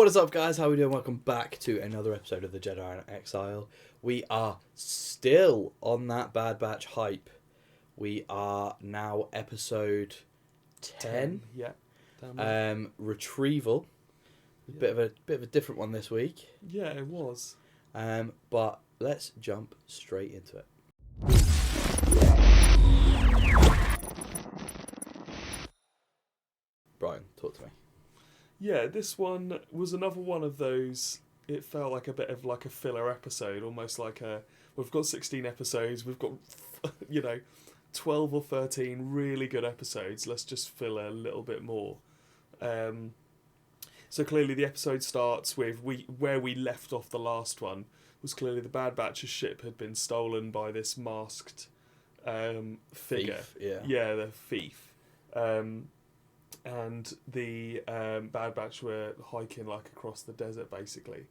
What is up, guys? How are we doing? Welcome back to another episode of the Jedi In Exile. We are still on that Bad Batch hype. We are now episode 10. Yeah. Retrieval. Yeah. Bit of a different one this week. Yeah, it was. But let's jump straight into it. Brian, talk to me. Yeah, this one was another one of those. It felt like a bit of like a filler episode, almost like we've got 16 episodes, we've got 12 or 13 really good episodes. Let's just fill a little bit more. So clearly the episode starts with where we left off the last one was clearly the Bad Batch's ship had been stolen by this masked figure. Thief, Yeah, the thief. And the Bad Batch were hiking like across the desert basically,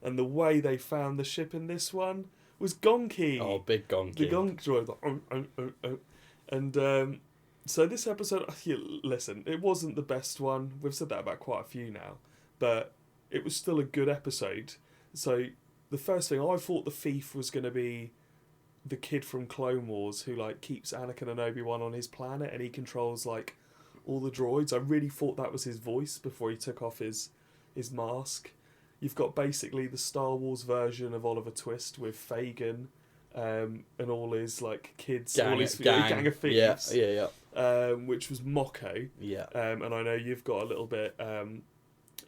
and the way they found the ship in this one was gonky. Oh, big gonky. The gonk droid, like, and so this episode, listen, it wasn't the best one. We've said that about quite a few now, but it was still a good episode. So the first thing, I thought the thief was going to be the kid from Clone Wars who like keeps Anakin and Obi-Wan on his planet, and he controls like all the droids. I really thought that was his voice before he took off his mask. You've got basically the Star Wars version of Oliver Twist with Fagin and all his like kids, gang of thieves. Yeah. Which was Mocko. Yeah. And I know you've got a little bit a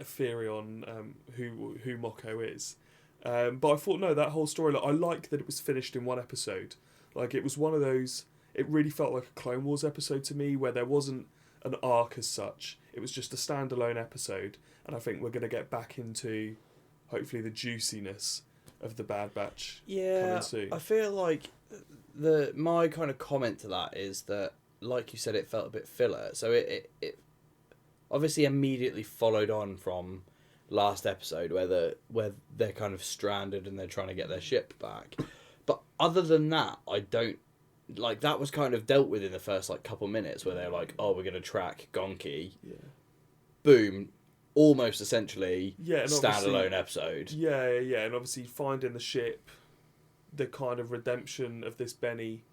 theory on who Mocko is. But I thought, no, that whole story, I like that it was finished in one episode. Like, it was one of those, it really felt like a Clone Wars episode to me, where there wasn't an arc as such. It was just a standalone episode, and I think we're going to get back into, hopefully, the juiciness of the Bad Batch coming soon. I feel like my kind of comment to that is that, like you said, it felt a bit filler. So it obviously immediately followed on from last episode where they're kind of stranded and they're trying to get their ship back. But other than that, I don't like that was kind of dealt with in the first like couple minutes where they're like, oh, we're going to track Gonky. Yeah. Boom. Almost essentially standalone episode. Yeah, and obviously finding the ship, the kind of redemption of this Benny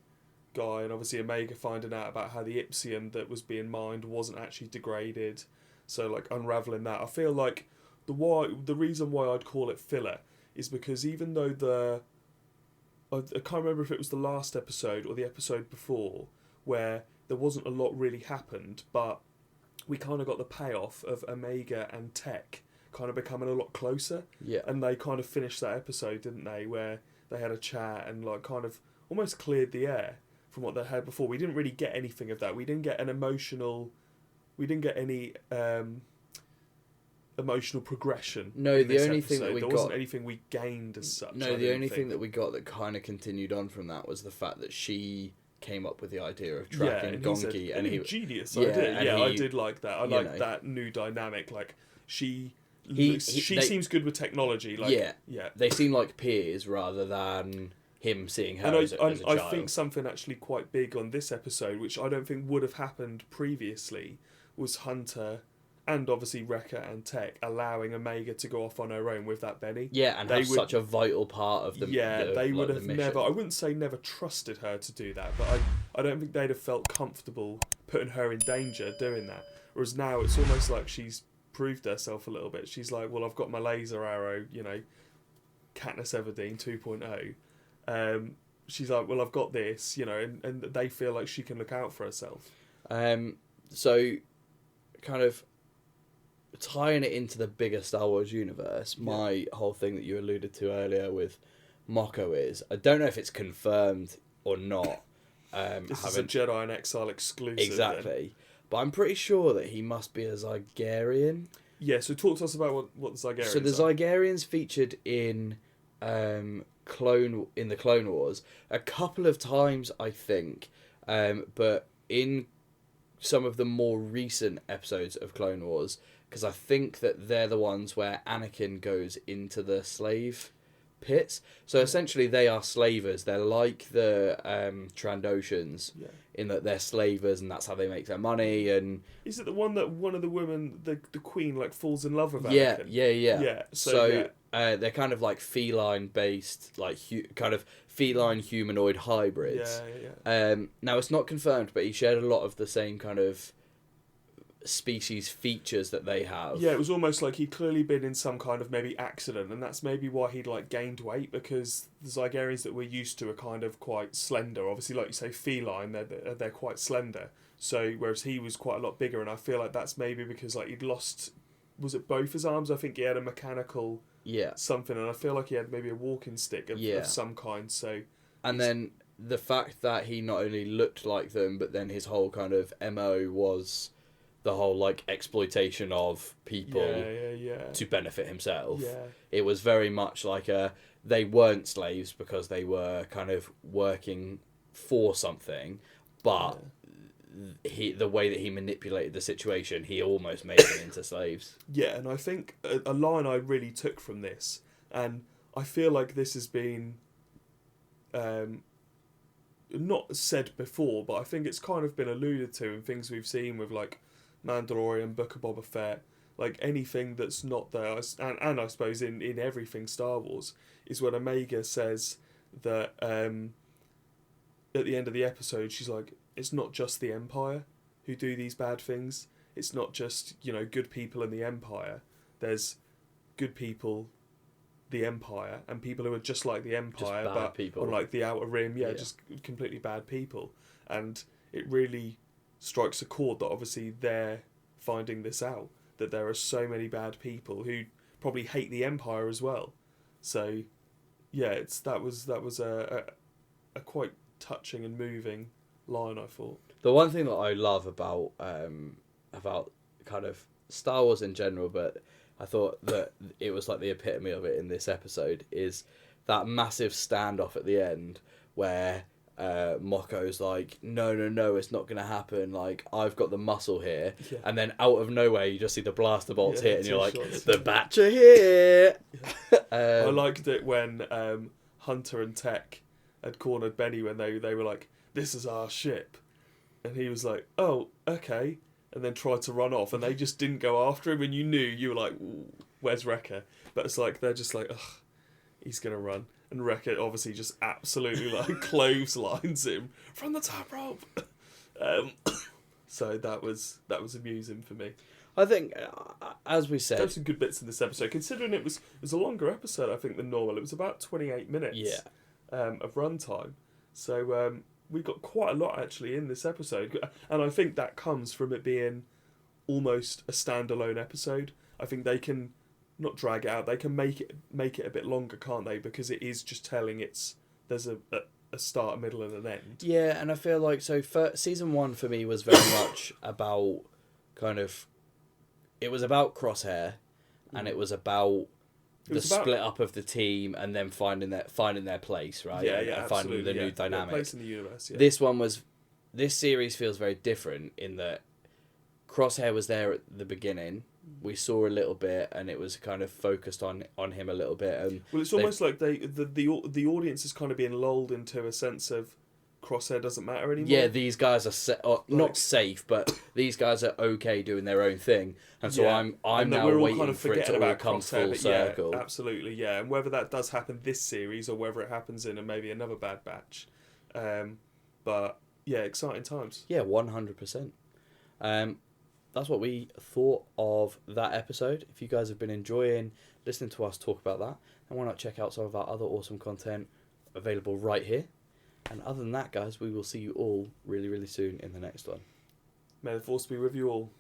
guy, and obviously Omega finding out about how the Ipsium that was being mined wasn't actually degraded. So like unravelling that. I feel like the reason why I'd call it filler is because even though I can't remember if it was the last episode or the episode before where there wasn't a lot really happened, but we kind of got the payoff of Omega and Tech kind of becoming a lot closer. Yeah. And they kind of finished that episode, didn't they, where they had a chat and like kind of almost cleared the air from what they had before. We didn't really get anything of that. We didn't get any emotional progression. No, the only thing that we there got wasn't anything we gained as such. No, the only thing that we got that kind of continued on from that was the fact that she came up with the idea of tracking Gonky, and he genius idea. Yeah, I did like that. I like that new dynamic. Like she seems good with technology. Like yeah, they seem like peers rather than him seeing her as a child. I think something actually quite big on this episode, which I don't think would have happened previously, was Hunter and obviously Wrecker and Tech allowing Omega to go off on her own with that Benny. Yeah, and have such a vital part of the they would have mission. never, I wouldn't say never trusted her to do that, but I don't think they'd have felt comfortable putting her in danger doing that. Whereas now it's almost like she's proved herself a little bit. She's like, well, I've got my laser arrow, Katniss Everdeen 2.0. She's like, well, I've got this, and they feel like she can look out for herself. So, kind of tying it into the bigger Star Wars universe, my whole thing that you alluded to earlier with Mocko is, I don't know if it's confirmed or not. This is a Jedi in Exile exclusive. Exactly. Then. But I'm pretty sure that he must be a Zygerian. Yeah, so talk to us about what the Zygerians are. So the Zygerians featured in the Clone Wars a couple of times, I think, but in some of the more recent episodes of Clone Wars, because I think that they're the ones where Anakin goes into the slave pits. So essentially, they are slavers. They're like the Trandoshans in that they're slavers, and that's how they make their money. And is it the one that one of the women, the queen, like falls in love with yeah, Anakin? yeah. So yeah. they're kind of like feline based, like kind of feline humanoid hybrids. Yeah. Now it's not confirmed, but he shared a lot of the same kind of species features that they have. Yeah, it was almost like he'd clearly been in some kind of maybe accident, and that's maybe why he'd like gained weight, because the Zygerians that we're used to are kind of quite slender. Obviously, like you say, feline, they're quite slender. So whereas he was quite a lot bigger, and I feel like that's maybe because like he'd lost, was it both his arms? I think he had a mechanical something, and I feel like he had maybe a walking stick of some kind. So and then the fact that he not only looked like them, but then his whole kind of MO was the whole like exploitation of people to benefit himself. It was very much like they weren't slaves because they were kind of working for something, but the way that he manipulated the situation, he almost made them into slaves. Yeah, and I think a line I really took from this, and I feel like this has been not said before, but I think it's kind of been alluded to in things we've seen with like Mandalorian, Book of Boba Fett, like anything that's not there, and I suppose in everything Star Wars, is when Omega says that at the end of the episode, she's like, it's not just the Empire who do these bad things. It's not just, good people in the Empire. There's good people, the Empire, and people who are just like the Empire, but people on like the Outer Rim, just completely bad people. And it really strikes a chord that obviously they're finding this out, that there are so many bad people who probably hate the Empire as well. So yeah, that was a quite touching and moving line, I thought. The one thing that I love about kind of Star Wars in general, but I thought that it was like the epitome of it in this episode, is that massive standoff at the end where Moko's like, no, it's not going to happen. Like, I've got the muscle here. Yeah. And then out of nowhere, you just see the blaster bolts hit, and you're like, the batch are here! I liked it when Hunter and Tech had cornered Benny when they were like, this is our ship. And he was like, oh, okay. And then tried to run off, and they just didn't go after him, and you were like, where's Wrecker? But it's like, they're just like, ugh, he's going to run. And Wrecker obviously just absolutely like clotheslines him from the top rope. So that was amusing for me. I think, as we said, there's some good bits in this episode. Considering it was a longer episode, I think, than normal. It was about 28 minutes of runtime. So we got quite a lot actually in this episode, and I think that comes from it being almost a standalone episode. I think they can not drag it out. They can make it a bit longer, can't they? Because it is just telling there's a start, a middle, and an end. Yeah, and I feel like season 1 for me was very much about it was about Crosshair, and it was about split up of the team, and then finding their place, right? And finding the new dynamic. Place in the universe. Yeah. This series feels very different in that Crosshair was there at the beginning. We saw a little bit, and it was kind of focused on him a little bit. And well, it's almost like the audience is kind of being lulled into a sense of Crosshair doesn't matter anymore. Yeah, these guys are not safe, but these guys are okay doing their own thing, and so I'm now waiting kind of for it to all come full circle. Yeah, absolutely, yeah. And whether that does happen this series or whether it happens in maybe another Bad Batch, but yeah, exciting times. Yeah, 100%. That's what we thought of that episode. If you guys have been enjoying listening to us talk about that, then why not check out some of our other awesome content available right here. And other than that, guys, we will see you all really, really soon in the next one. May the Force be with you all.